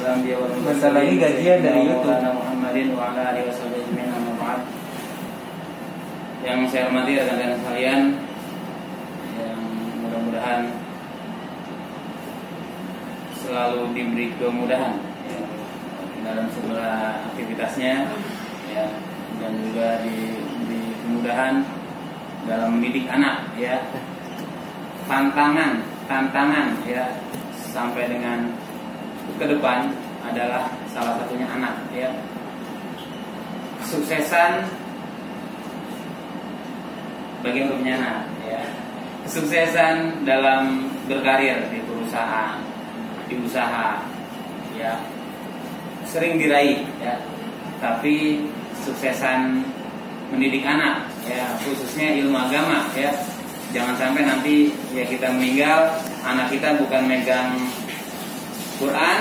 Bentar lagi gajian dari YouTube. Yang saya hormati rekan-rekan sekalian, yang mudah-mudahan selalu diberi kemudahan ya, dalam segala aktivitasnya ya, dan juga diberi kemudahan dalam mendidik anak ya. Tantangan ya sampai dengan ke depan adalah salah satunya anak ya. Kesuksesan bagi yang punya anak ya. Kesuksesan dalam berkarir di perusahaan, di usaha ya, sering diraih ya, tapi kesuksesan mendidik anak ya, khususnya ilmu agama ya, jangan sampai nanti ya kita meninggal, anak kita bukan megang Quran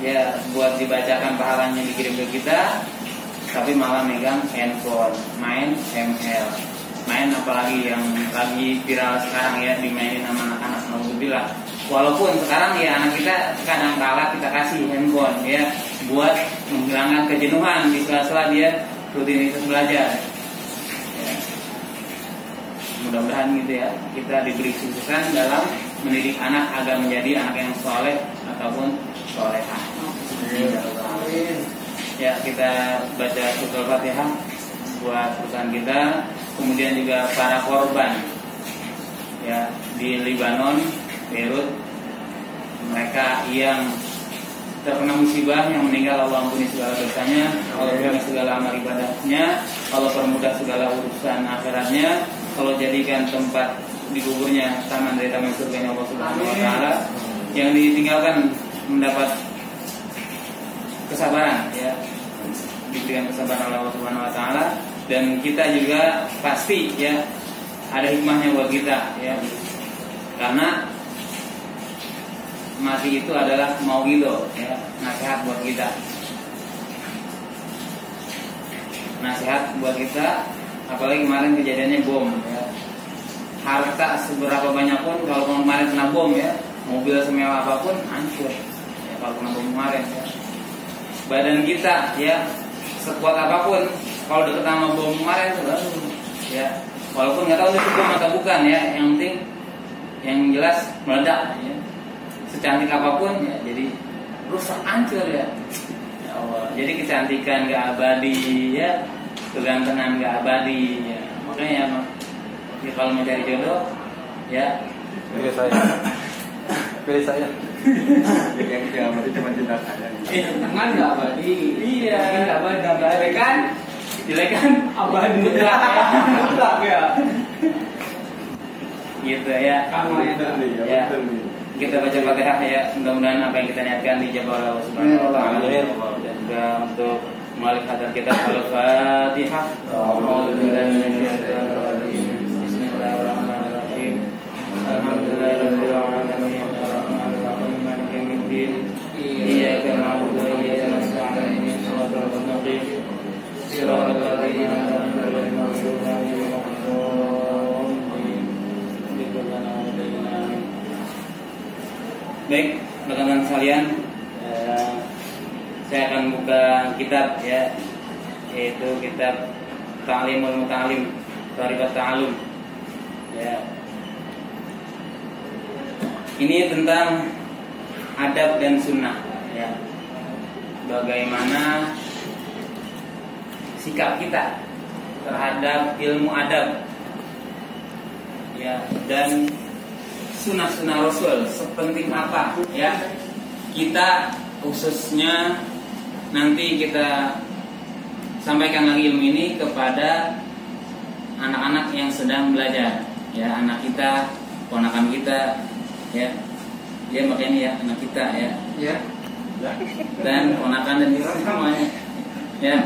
ya buat dibacakan pahalanya dikirim ke kita, tapi malah megang handphone, main ML, main apalagi yang lagi viral sekarang ya, dimainin sama anak-anak. Alhamdulillah. Walaupun sekarang ya anak kita kadang kala kita kasih handphone ya buat menghilangkan kejenuhan di sela-sela dia rutinitas belajar. Ya. Mudah-mudahan gitu ya, kita diberi kesuksesan dalam mendidik anak agar menjadi anak yang soleh ataupun solehah. Ya, kita baca surah Al-Fatihah buat perusahaan kita, kemudian juga para korban ya di Lebanon, Beirut, mereka yang terkena musibah, yang meninggal Allah ampuni segala dosanya, Allah beri segala amal ibadahnya, Allah permudah segala urusan akhiratnya, Allah jadikan tempat di kuburnya taman dari taman surga Allah Subhanahu wa taala, yang ditinggalkan mendapat kesabaran ya, diberikan kesabaran oleh Allah Subhanahu wa taala, dan kita juga pasti ya ada hikmahnya buat kita ya, karena mati itu adalah mau'idoh ya, nasihat buat kita. Nasihat buat kita, apalagi kemarin kejadiannya bom ya. Harta seberapa banyak pun kalau kemarin kena bom ya, mobil semewah apapun hancur ya, kalau kena bom kemarin ya. Badan kita ya sekuat apapun kalau deket sama bom kemarin ya, walaupun nggak tahu itu bom atau bukan ya, yang penting yang jelas meledak ya. Secantik apapun ya, jadi rusak, hancur ya. Ya Allah. Jadi kecantikan gak abadi ya, kegantengan gak abadi ya. Makanya ya, kalau mau cari jodoh ya pilih saya. Pilih saya. Yang abadi cuma cinta saya. Tangan gak abadi. Iya. Gak abadi kan? Jelek kan? Abadi mutlak ya. Mutlak ya. Gitu ya. Kamu itu nih, ya betul nih. Kita baca Fatihah ya, mudah-mudahan apa yang kita niatkan dijawab oleh Allah Subhanahu wa taala. Dan juga untuk malik hadar kita Al-Fatihah. Bismillahirrahmanirrahim. Alhamdulillahirabbil alamin. Arrahmanirrahim. Maliki yaumiddin. Iyyaka na'budu wa iyyaka nasta'in. Ihdinas siratal mustaqim. Siratal ladzina an'amta 'alaihim ghairil maghdubi 'alaihim. Baik, rekan-rekan sekalian, saya akan buka kitab ya, yaitu kitab Ta'limul Muta'allim, Thariqat Ta'allum. Ya. Ini tentang adab dan sunnah ya. Bagaimana sikap kita terhadap ilmu adab ya, dan sunnah-sunnah Rasul sepenting apa ya kita, khususnya nanti kita sampaikan lagi ilmu ini kepada anak-anak yang sedang belajar ya, anak kita, ponakan kita ya, ya makanya ya anak kita ya, dan ponakan dan kita semuanya ya,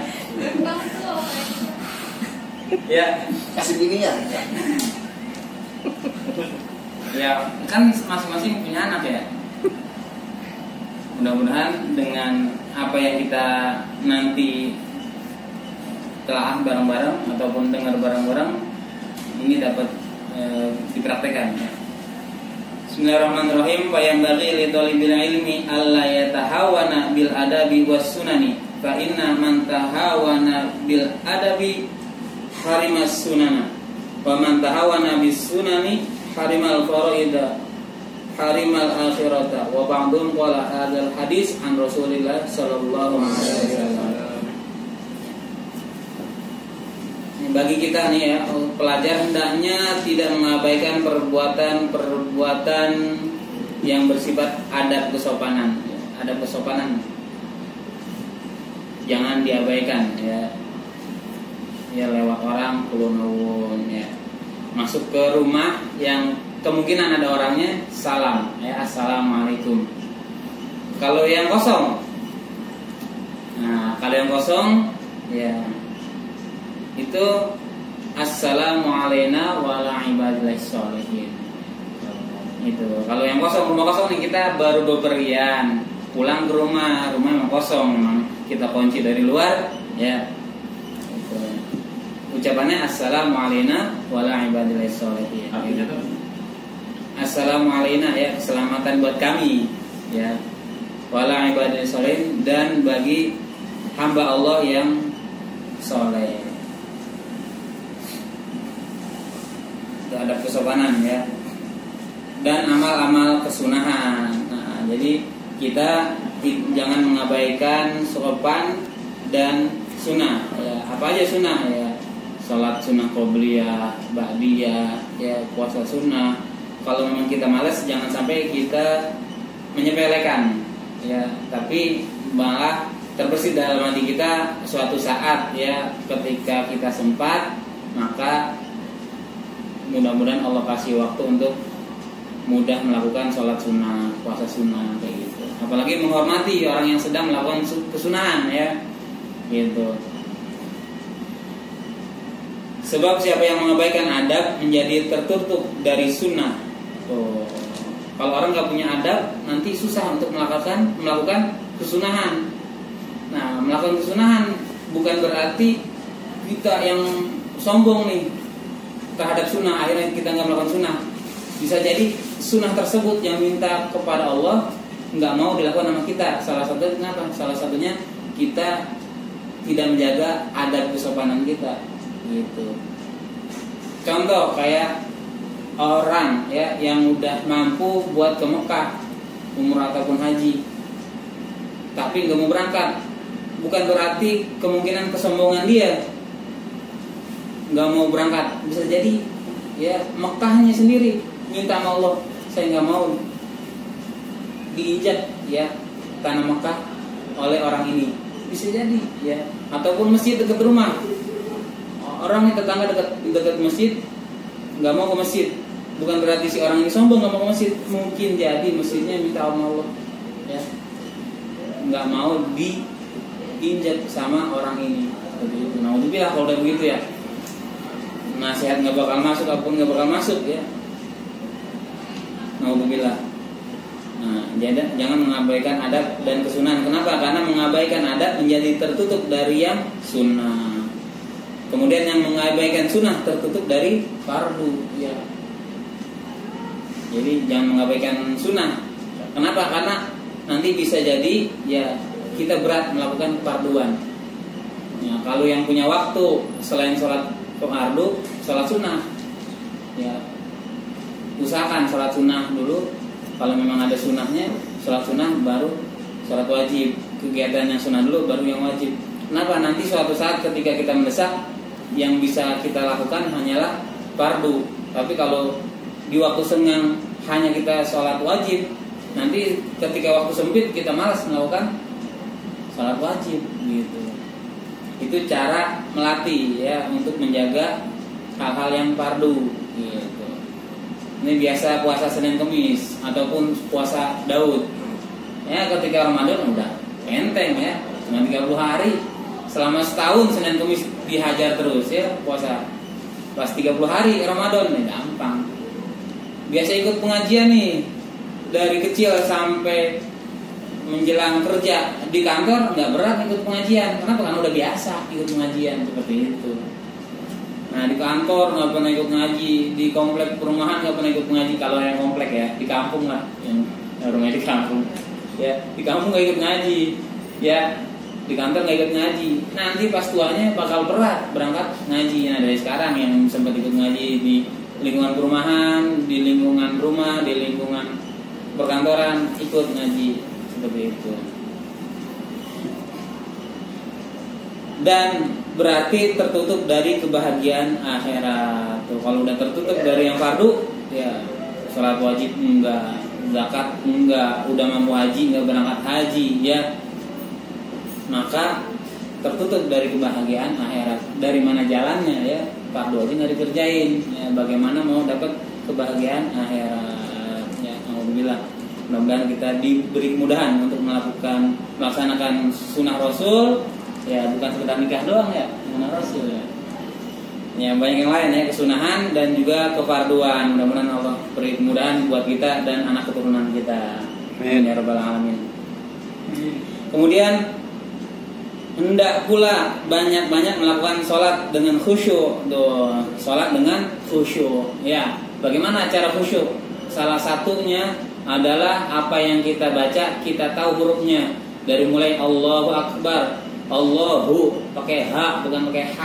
ya Kasih giginya. ya kan masing-masing punya anak ya. Mudah-mudahan dengan apa yang kita nanti telah bareng-bareng ataupun dengar bareng-bareng ini dapat dipraktekkan ya. Bismillahirrahmanirrahim. Fa yanbaghi li thalibil ilmi alla yatahawana bil adabi was sunani. Fa inna man tahawana bil adabi harimas sunana. Wa man tahawana bis sunani harimal faraida harimal akhirata. Wa ba'dhum qala hadzal hadis an Rasulillah sallallahu alaihi wasallam. Bagi kita nih ya, pelajar hendaknya tidak mengabaikan perbuatan yang bersifat adab kesopanan. Adab kesopanan jangan diabaikan ya. Ya lewat orang kulun ya. Masuk ke rumah yang kemungkinan ada orangnya, salam ya, assalamualaikum. Kalau yang kosong, nah kalau yang kosong ya itu assalamu alaina wa ala ibadillahis sholihin. Itu kalau yang kosong, rumah kosong nih, kita baru bepergian pulang ke rumah memang kosong, memang kita kunci dari luar ya. Itu ucapannya assalamu alaina wa ala ibadillahis sholihin. Assalamu alaina ya, keselamatan buat kami ya, wa ala ibadillahis sholihin, dan bagi hamba Allah yang soleh. Ada kesopanan ya, dan amal-amal kesunahan. Nah, jadi kita jangan mengabaikan sopan dan sunnah ya. Apa aja sunnah ya, sholat sunnah qobliyah, ba'diyah ya, puasa sunnah. Kalau memang kita malas, jangan sampai kita menyepelekan ya, tapi malah terbersih dalam hati kita suatu saat ya, ketika kita sempat, maka mudah-mudahan Allah kasih waktu untuk mudah melakukan sholat sunnah, puasa sunnah kayak gitu. Apalagi menghormati orang yang sedang melakukan kesunahan ya, gitu. Sebab siapa yang mengabaikan adab menjadi tertutup dari sunnah. Oh, kalau orang nggak punya adab, nanti susah untuk melakukan kesunahan. Nah, melakukan kesunahan bukan berarti kita yang sombong nih terhadap sunnah, akhirnya kita nggak melakukan sunnah. Bisa jadi sunnah tersebut yang minta kepada Allah nggak mau dilakukan sama kita. Salah satunya kita tidak menjaga adab kesopanan kita, gitu. Contoh kayak orang ya yang udah mampu buat ke Mekah umur ataupun haji, tapi nggak mau berangkat, bukan berarti kemungkinan kesombongan dia nggak mau berangkat. Bisa jadi ya Mekahnya sendiri minta sama Allah, saya nggak mau diinjak ya tanah Mekah oleh orang ini. Bisa jadi ya, ataupun masjid dekat rumah, orang yang tetangga dekat masjid nggak mau ke masjid, bukan berarti si orang ini sombong nggak mau ke masjid. Mungkin jadi masjidnya minta sama Allah ya, nggak mau diinjak sama orang ini. Begitu. Nah, udah kalau udah begitu ya, nasihat nggak bakal masuk, apapun nggak bakal masuk ya. Naudzubillah. Nah, jangan mengabaikan adab dan kesunahan. Kenapa? Karena mengabaikan adab menjadi tertutup dari yang sunnah. Kemudian yang mengabaikan sunnah tertutup dari fardu ya. Jadi jangan mengabaikan sunnah. Kenapa? Karena nanti bisa jadi ya kita berat melakukan farduan. Ya, kalau yang punya waktu selain sholat fardu, sholat sunnah ya, usahakan sholat sunnah dulu. Kalau memang ada sunnahnya, sholat sunnah baru sholat wajib. Kegiatan yang sunnah dulu baru yang wajib. Kenapa? Nanti suatu saat ketika kita mendesak, yang bisa kita lakukan hanyalah fardu. Tapi kalau di waktu senggang hanya kita sholat wajib, nanti ketika waktu sempit kita malas melakukan sholat wajib gitu. Itu cara melatih ya untuk menjaga hal-hal yang fardu gitu. Ini biasa puasa Senin Kemis ataupun puasa Daud. Ya ketika Ramadan udah enteng ya, cuma 30 hari. Selama setahun Senin Kemis dihajar terus ya puasa. Pas 30 hari Ramadan nih gampang. Biasa ikut pengajian nih dari kecil sampai menjelang kerja di kantor nggak berat ikut pengajian. Kenapa? Karena udah biasa ikut pengajian seperti itu. Nah di kantor nggak pernah ikut ngaji, di komplek perumahan nggak pernah ikut ngaji. Kalau yang komplek ya, di kampung lah, yang rumahnya di kampung, ya di kampung nggak ikut ngaji, ya di kantor nggak ikut ngaji. Nanti pas tuanya bakal berat berangkat ngaji. Nah dari sekarang yang sempat ikut ngaji di lingkungan perumahan, di lingkungan rumah, di lingkungan perkantoran ikut ngaji seperti itu. Dan berarti tertutup dari kebahagiaan akhirat. Tuh, kalau udah tertutup dari yang fardu, ya sholat wajib enggak, zakat enggak, udah mampu haji enggak berangkat haji, ya maka tertutup dari kebahagiaan akhirat. Dari mana jalannya ya? Fardu aja nggak dikerjain. Ya, bagaimana mau dapat kebahagiaan akhirat? Ya, alhamdulillah. Mudah-mudahan kita diberi kemudahan untuk melaksanakan sunnah Rasul. Ya bukan sekedar nikah doang ya, sunnah Rasul ya. Ya banyak yang lain ya, kesunahan dan juga kefarduan. Mudah-mudahan Allah beri kemudahan buat kita dan anak keturunan kita. Amin ya rabbal alamin. Kemudian hendak pula banyak-banyak melakukan sholat dengan khusyuk. Tuh, sholat dengan khusyuk. Ya, bagaimana cara khusyuk? Salah satunya adalah apa yang kita baca, kita tahu hurufnya. Dari mulai Allahu Akbar, Allahu pakai H bukan pakai H.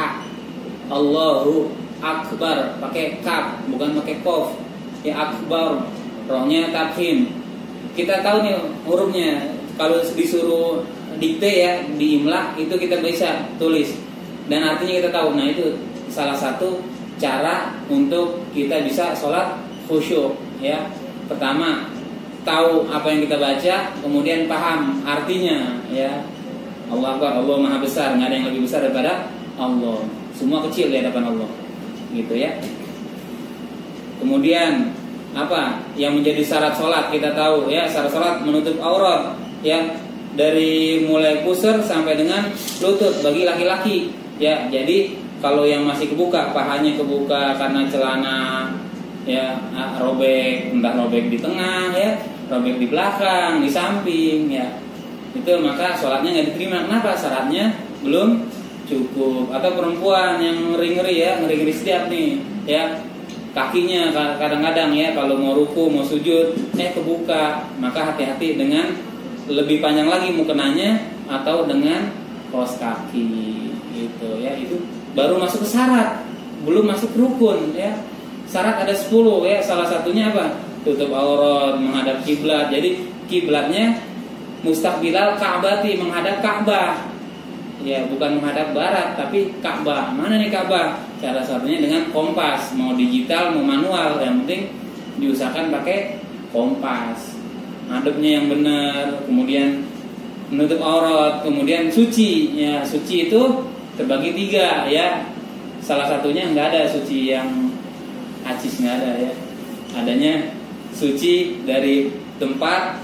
Allahu Akbar pakai kaf bukan pakai kof. Ya Akbar, rohnya tafhim. Kita tahu nih hurufnya. Kalau disuruh dikte ya di imla itu kita bisa tulis dan artinya kita tahu. Nah itu salah satu cara untuk kita bisa sholat khusyuk ya. Pertama tahu apa yang kita baca, kemudian paham artinya ya. Allah Akbar, Allah Maha Besar, nggak ada yang lebih besar daripada Allah. Semua kecil di hadapan Allah, gitu ya. Kemudian apa yang menjadi syarat sholat kita tahu ya. Syarat sholat menutup aurat ya, dari mulai pusar sampai dengan lutut bagi laki-laki ya. Jadi kalau yang masih kebuka, pahanya kebuka karena celana ya robek, entah robek di tengah ya, robek di belakang, di samping ya, itu maka sholatnya nggak diterima. Kenapa? Syaratnya belum cukup. Atau perempuan yang ngeri-ngeri ya, ngeri-ngeri setiap nih ya, kakinya kadang-kadang ya kalau mau ruku mau sujud kebuka, maka hati-hati dengan lebih panjang lagi mukenanya atau dengan kaos kaki gitu ya. Itu baru masuk ke syarat, belum masuk rukun ya. Syarat ada 10 ya, salah satunya apa? Tutup aurat, menghadap kiblat. Jadi kiblatnya mustaqbilal Ka'bati, menghadap Ka'bah. Ya, bukan menghadap barat tapi Ka'bah. Mana nih Ka'bah? Cara satunya dengan kompas, mau digital mau manual, yang penting diusahakan pakai kompas. Ngadepnya yang benar, kemudian menutup aurat, kemudian suci. Ya, suci itu terbagi 3 ya. Salah satunya nggak ada suci yang ajis, nggak ada ya. Adanya suci dari tempat,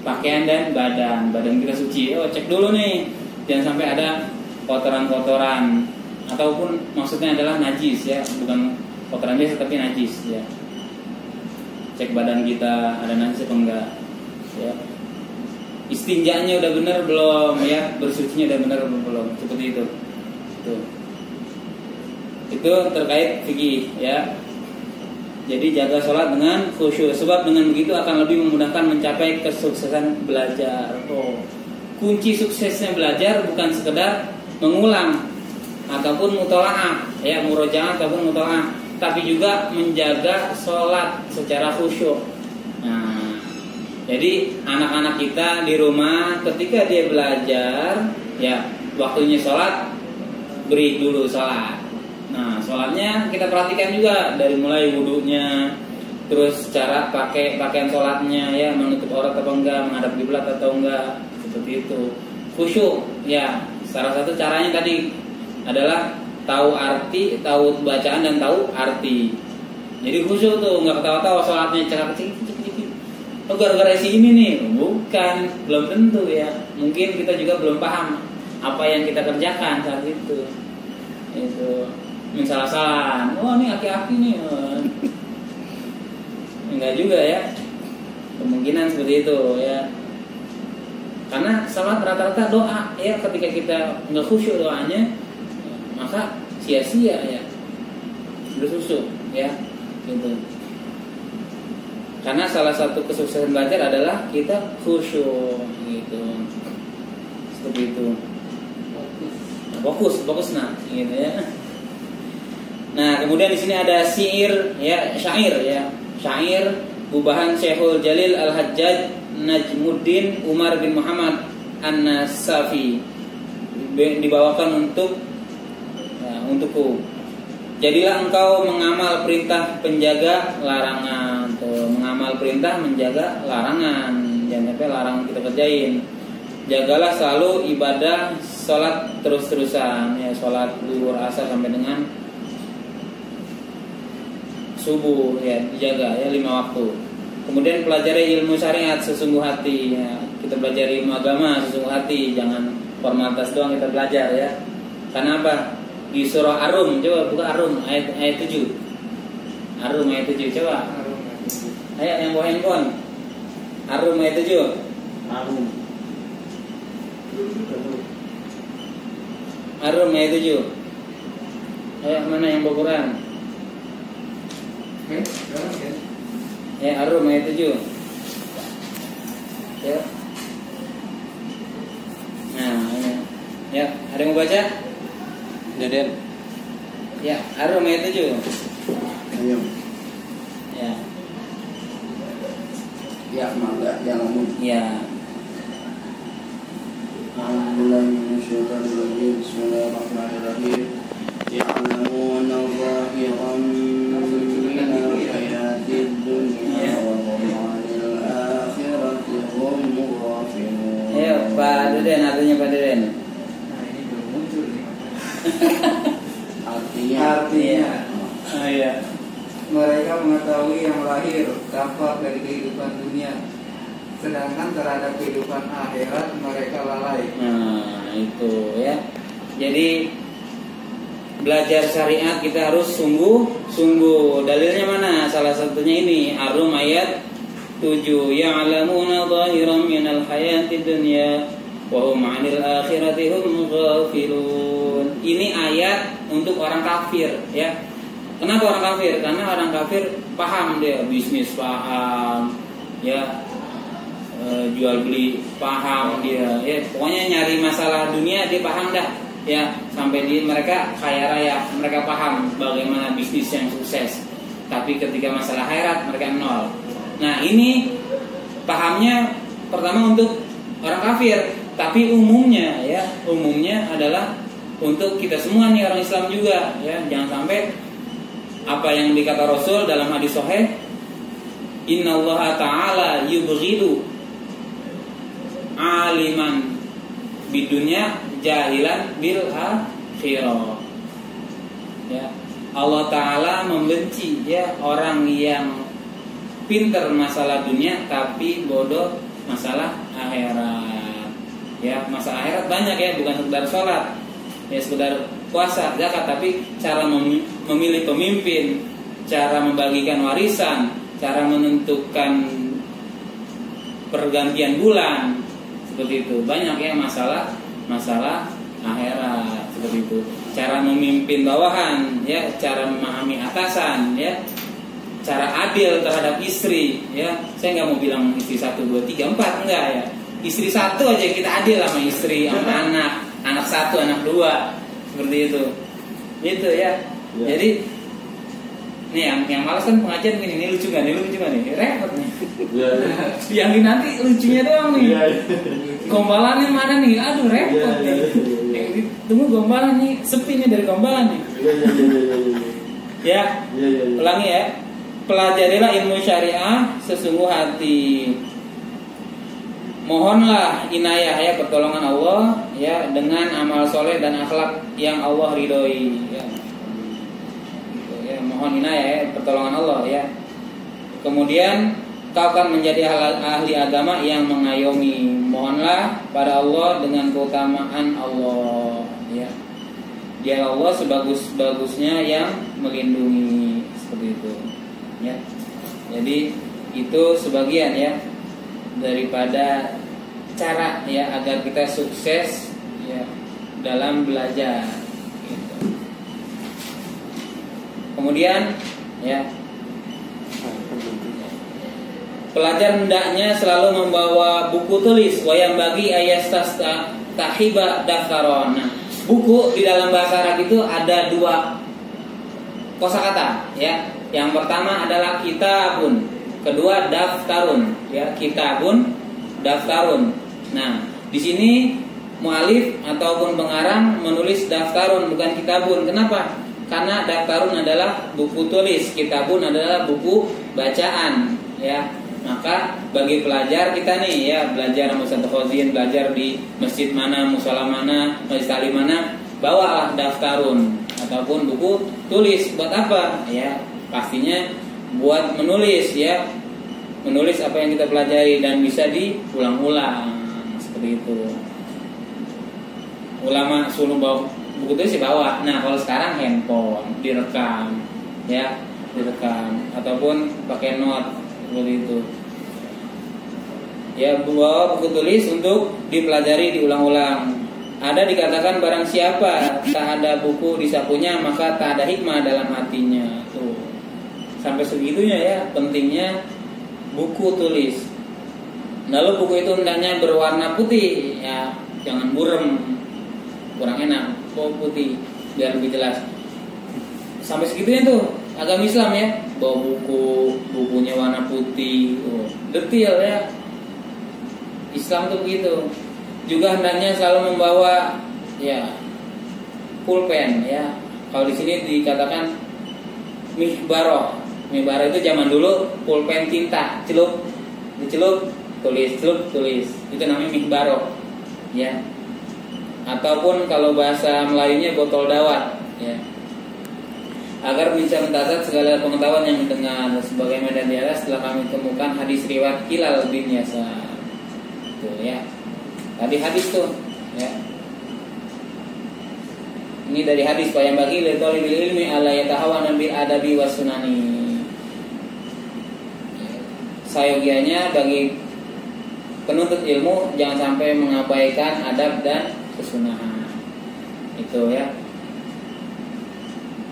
pakaian dan badan. Badan kita suci. Oh, cek dulu nih, jangan sampai ada kotoran-kotoran ataupun maksudnya adalah najis ya, bukan kotoran biasa tapi najis ya. Cek badan kita ada najis apa enggak ya. Istinjanya udah benar belum ya, bersucinya udah benar belum, seperti itu. Tuh. Itu terkait fikih ya. Jadi jaga sholat dengan khusyuk, sebab dengan begitu akan lebih memudahkan mencapai kesuksesan belajar. Oh, kunci suksesnya belajar bukan sekedar mengulang ataupun mutolaah ya, murojaah ataupun mutolaah, tapi juga menjaga sholat secara khusyuk. Nah, jadi anak-anak kita di rumah ketika dia belajar ya, waktunya sholat beri dulu sholat. Nah, sholatnya kita perhatikan juga dari mulai wudhunya, terus cara pakai pakaian sholatnya ya, menutup aurat atau enggak, menghadap kiblat atau enggak, seperti itu. Khusyuk ya, salah satu caranya tadi adalah tahu arti, tahu bacaan dan tahu arti. Jadi khusyuk tuh, nggak ketawa-tawa sholatnya cekak-cekik. Oh, gara-gara isi ini nih, bukan, belum tentu ya. Mungkin kita juga belum paham apa yang kita kerjakan saat itu. Itu salah-salah. Oh, ini aki-aki nih. Enggak juga ya. Kemungkinan seperti itu ya. Karena salat rata-rata doa ya, ketika kita nggak khusyuk doanya, maka sia-sia ya. bersusu ya gitu. Karena salah satu kesuksesan belajar adalah kita khusyuk gitu. Seperti itu. Fokus nah gitu ya. Nah, kemudian di sini ada syair ya, syair gubahan Syekhul Jalil Al-Hajjaj Najmuddin Umar bin Muhammad An-Nasafi, dibawakan untukku. Jadilah engkau mengamal perintah penjaga larangan. Tuh, mengamal perintah menjaga larangan. Jangan sampai larangan kita kerjain. Jagalah selalu ibadah sholat terus-terusan ya, sholat zuhur asar sampai dengan subuh ya, dijaga ya 5 waktu. Kemudian pelajari ilmu syariat sesungguh hati ya. Kita belajar ilmu agama sesungguh hati, jangan formalitas doang kita belajar ya. Karena apa? Di surah Ar-Rum, coba buka Ar-Rum ayat 7. Ar-Rum ayat 7 coba. Ayat yang bawa handphone. Ar-Rum ayat 7. Arum. Ar-Rum ayat 7. Ayat mana yang bawa Quran? Ya, Ar-Rum ayat 7. Ya. Nah, ya, ada yang mau baca? Jadi Ya, Ar-Rum ayat 7. Ayo. Ya. Ya, mangga yang ngomong. Ya. Bismillahirrahmanirrahim. Ya'lamuna zahiran minal hayatid dunya wa hum 'anil akhirati hum ghafilun. Ayo, Pak Deden, artinya Pak Deden. nah ini belum muncul nih. Artinya. Oh iya. Mereka mengetahui yang lahir tampak dari kehidupan dunia, sedangkan terhadap kehidupan akhirat mereka lalai. Nah, itu ya. Jadi belajar syariat kita harus sungguh-sungguh. Dalilnya mana? Salah satunya ini Ar-Rum ayat 7. Ya'lamuna zahiran minal hayatid dunya wa hum 'anil akhirati hum ghafilun. Ini ayat untuk orang kafir ya. Kenapa orang kafir? Karena orang kafir paham dia bisnis, paham ya, jual beli paham dia ya, pokoknya nyari masalah dunia dia paham dah ya, sampai mereka kaya raya, mereka paham bagaimana bisnis yang sukses. Tapi ketika masalah akhirat mereka nol. Nah, ini pahamnya pertama untuk orang kafir, tapi umumnya adalah untuk kita semua nih orang Islam juga ya. Jangan sampai apa yang dikata Rasul dalam hadis sahih, innallaha ta'ala yubghidu aliman bidunya jahilan bil akhirah. Ya, Allah Ta'ala membenci ya orang yang pinter masalah dunia tapi bodoh masalah akhirat. Ya, masalah akhirat banyak ya, bukan sekedar sholat, ya sekedar puasa, zakat, tapi cara memilih pemimpin, cara membagikan warisan, cara menentukan pergantian bulan, seperti itu. Banyak ya masalah akhirat seperti itu. Cara memimpin bawahan, ya, cara memahami atasan, ya, cara adil terhadap istri, ya. Saya nggak mau bilang istri 1, 2, 3, 4, enggak ya. Istri 1 aja kita adil sama istri, sama anak 1, anak 2. Seperti itu. Itu ya. Jadi nih yang malas kan pengajian gini, ini lucu gak nih? Repot nih. Iya. Yang ini nanti lucunya doang nih. Iya. Gombalannya mana nih? Aduh, repot nih. Tunggu gombalan nih, sepi nih dari gombalan nih. Ya. Ulangi ya. Pelajarilah ilmu syariah sesungguh hati. Mohonlah inayah ya, pertolongan Allah ya, dengan amal soleh dan akhlak yang Allah ridhoi ya. Ya, mohon inayah ya, pertolongan Allah ya. Kemudian kau akan menjadi ahli agama yang mengayomi. Mohonlah pada Allah dengan keutamaan Allah ya. Dia Allah sebagus-bagusnya yang melindungi, seperti itu ya. Jadi itu sebagian ya daripada cara ya agar kita sukses ya dalam belajar gitu. Kemudian ya, pelajar hendaknya selalu membawa buku tulis, wayang bagi ayastas tahiba daftaron. Nah, buku di dalam bahasa Arab itu ada dua kosakata ya. Yang pertama adalah kitabun, kedua daftarun ya, kitabun, daftarun. Nah, di sini mualif ataupun pengarang menulis daftarun bukan kitabun. Kenapa? Karena daftarun adalah buku tulis, kitabun adalah buku bacaan ya. Maka bagi pelajar kita nih ya, belajar sama Ustaz Khozin, belajar di masjid mana, mushola mana, majlis taklim mana, bawalah daftarun ataupun buku tulis. Buat apa? Ya, pastinya buat menulis ya. Menulis apa yang kita pelajari dan bisa diulang-ulang seperti itu. Ulama suruh bawa buku tulis bawa. Nah, kalau sekarang handphone direkam ya, direkam ataupun pakai note seperti itu. Ya, bawa buku tulis untuk dipelajari, diulang-ulang. Ada dikatakan barang siapa tak ada buku di sakunya maka tak ada hikmah dalam hatinya. Tuh. Sampai segitunya ya pentingnya buku tulis. Lalu buku itu hendaknya berwarna putih ya, jangan burem. Kurang enak, putih biar lebih jelas. Sampai segitunya tuh agama Islam ya, bawa bukunya warna putih, detail ya. Islam tuh begitu. Juga hendaknya selalu membawa ya pulpen ya. Kalau di sini dikatakan mihbaroh. Mihbaroh itu zaman dulu pulpen tinta, dicelup tulis. Itu namanya mihbaroh ya. Ataupun kalau bahasa Melayunya botol dawat ya. Agar bisa mencatat segala pengetahuan yang mendengar. Sebagaimana di atas telah kami temukan hadis riwayat Hilal bin Yasar. Tuh ya. Tadi hadis tuh ya. Ini dari hadis yang bagi li thalibil ilmi alla yatahawana bil adabi was sunani. Sayogianya bagi penuntut ilmu jangan sampai mengabaikan adab dan kesunahan. Itu ya.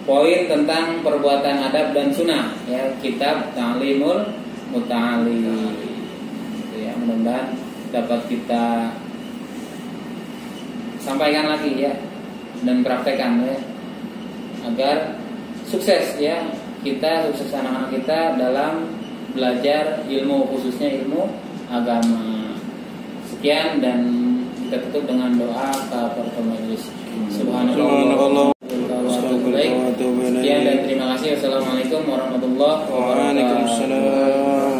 Poin tentang perbuatan adab dan sunnah ya, kitab Ta'limul Muta'allim. Itu ya, mudah-mudahan dapat kita sampaikan lagi ya dan praktekkan ya, agar sukses ya, kita sukses anak-anak kita dalam belajar ilmu, khususnya ilmu agama. Sekian dan kita tutup dengan doa kafaratul majelis. Subhanallah. Sekian dan terima kasih. Wassalamualaikum warahmatullahi wabarakatuh. Waalaikumsalam.